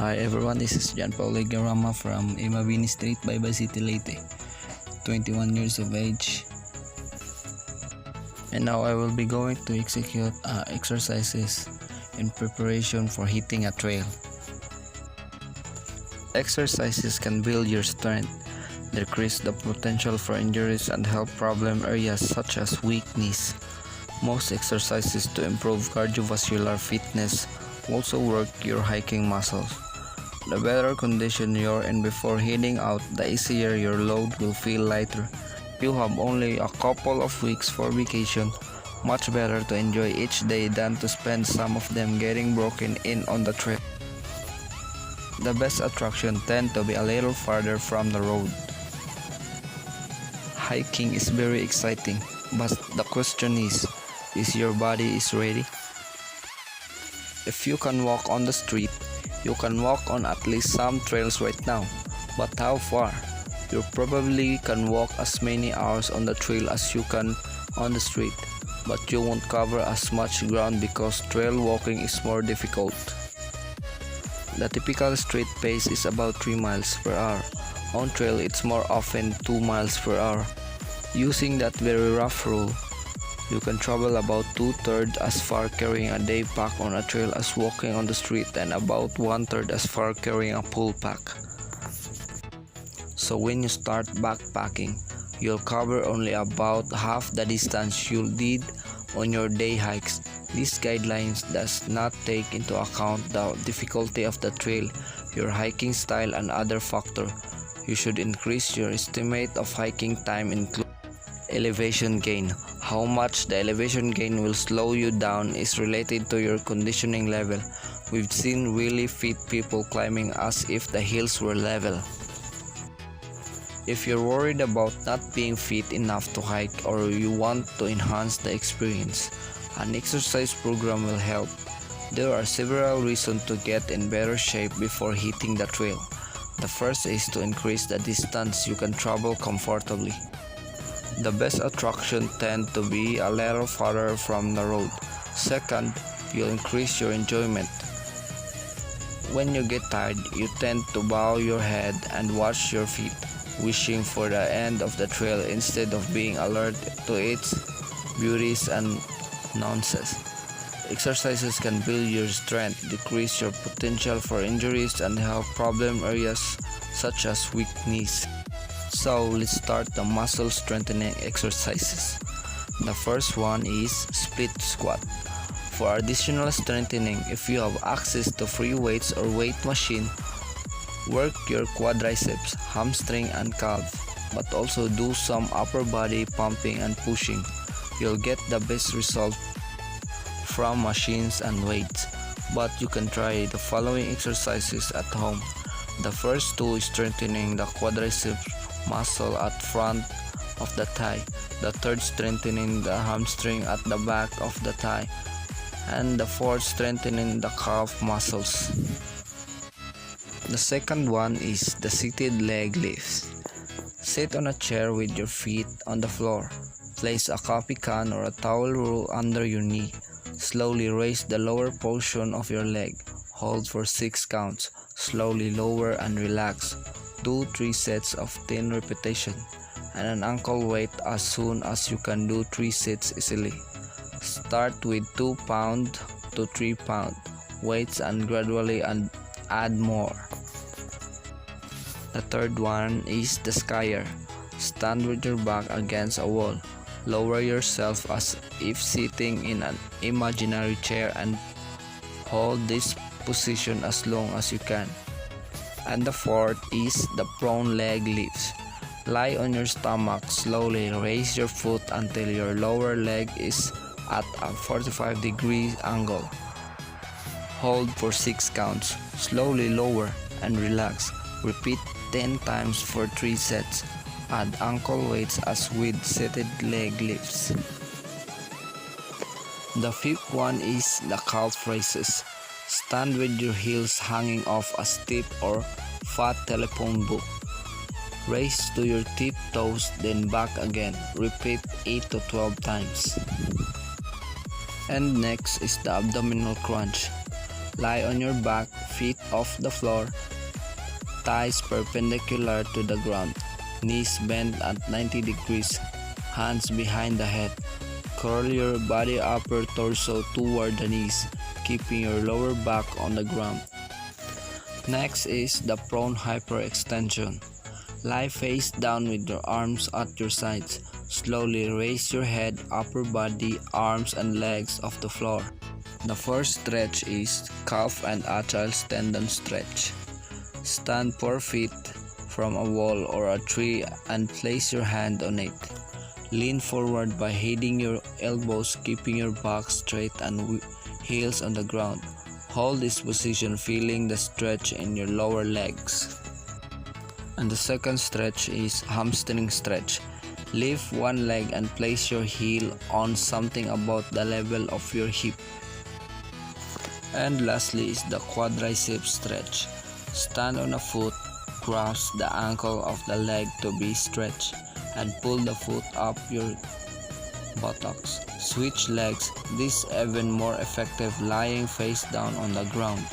Hi everyone, this is John Paul Garama from Imabini Street, Baybay City, Leyte, 21 years of age. And now I will be going to execute exercises in preparation for hitting a trail. Exercises can build your strength, decrease the potential for injuries, and help problem areas such as weak knees. Most exercises to improve cardiovascular fitness also work your hiking muscles. The better condition you're in before heading out, the easier your load will feel lighter. You have only a couple of weeks for vacation. Much better to enjoy each day than to spend some of them getting broken in on the trip. The best attractions tend to be a little farther from the road. Hiking is very exciting, but the question is your body is ready? If you can walk on the street, you can walk on at least some trails right now. But how far? You probably can walk as many hours on the trail as you can on the street, but you won't cover as much ground because trail walking is more difficult. The typical street pace is about 3 miles per hour. On trail, it's more often 2 miles per hour. Using that very rough rule, you can travel about 2/3 as far carrying a day pack on a trail as walking on the street, and about 1/3 as far carrying a full pack. So when you start backpacking, you'll cover only about half the distance you did on your day hikes. These guidelines does not take into account the difficulty of the trail, your hiking style, and other factors. You should increase your estimate of hiking time include elevation gain. How much the elevation gain will slow you down is related to your conditioning level. We've seen really fit people climbing as if the hills were level. If you're worried about not being fit enough to hike or you want to enhance the experience, an exercise program will help. There are several reasons to get in better shape before hitting the trail. The first is to increase the distance you can travel comfortably. The best attraction tend to be a little farther from the road. Second, you'll increase your enjoyment. When you get tired, you tend to bow your head and watch your feet, wishing for the end of the trail instead of being alert to its beauties and nuances. Exercises can build your strength, decrease your potential for injuries, and help problem areas such as weak knees. So let's start the muscle strengthening exercises. The first one is split squat. For additional strengthening, if you have access to free weights or weight machine, work your quadriceps, hamstring, and calf, but also do some upper body pumping and pushing. You'll get the best result from machines and weights, but you can try the following exercises at home. The first two is strengthening the quadriceps muscle at front of the thigh, the third strengthening the hamstring at the back of the thigh, and the fourth strengthening the calf muscles. The second one is the seated leg lifts. Sit on a chair with your feet on the floor. Place a coffee can or a towel roll under your knee. Slowly raise the lower portion of your leg. Hold for 6 counts. Slowly lower and relax. Do 3 sets of 10 repetitions, and an ankle weight as soon as you can do 3 sets easily. Start with 2 pound to 3 pound weights and gradually add more. The third one is the skier. Stand with your back against a wall. Lower yourself as if sitting in an imaginary chair and hold this position as long as you can. And the fourth is the prone leg lifts. Lie on your stomach, slowly raise your foot until your lower leg is at a 45-degree angle. Hold for 6 counts, slowly lower and relax. Repeat 10 times for 3 sets. Add ankle weights as with seated leg lifts. The fifth one is the calf raises. Stand with your heels hanging off a stiff or fat telephone book. Raise to your tip toes, then back again. Repeat 8 to 12 times. And next is the abdominal crunch. Lie on your back, feet off the floor, thighs perpendicular to the ground, knees bent at 90 degrees, hands behind the head. Curl your body upper torso toward the knees, keeping your lower back on the ground. Next is the prone hyperextension. Lie face down with your arms at your sides. Slowly raise your head, upper body, arms and legs off the floor. The first stretch is calf and Achilles tendon stretch. Stand 4 feet from a wall or a tree and place your hand on it. Lean forward by hitting your elbows, keeping your back straight and heels on the ground. Hold this position, feeling the stretch in your lower legs. And the second stretch is hamstring stretch. Lift one leg and place your heel on something about the level of your hip. And lastly is the quadriceps stretch. Stand on a foot, grasp the ankle of the leg to be stretched, and pull the foot up your buttocks. Switch legs. This is even more effective lying face down on the ground.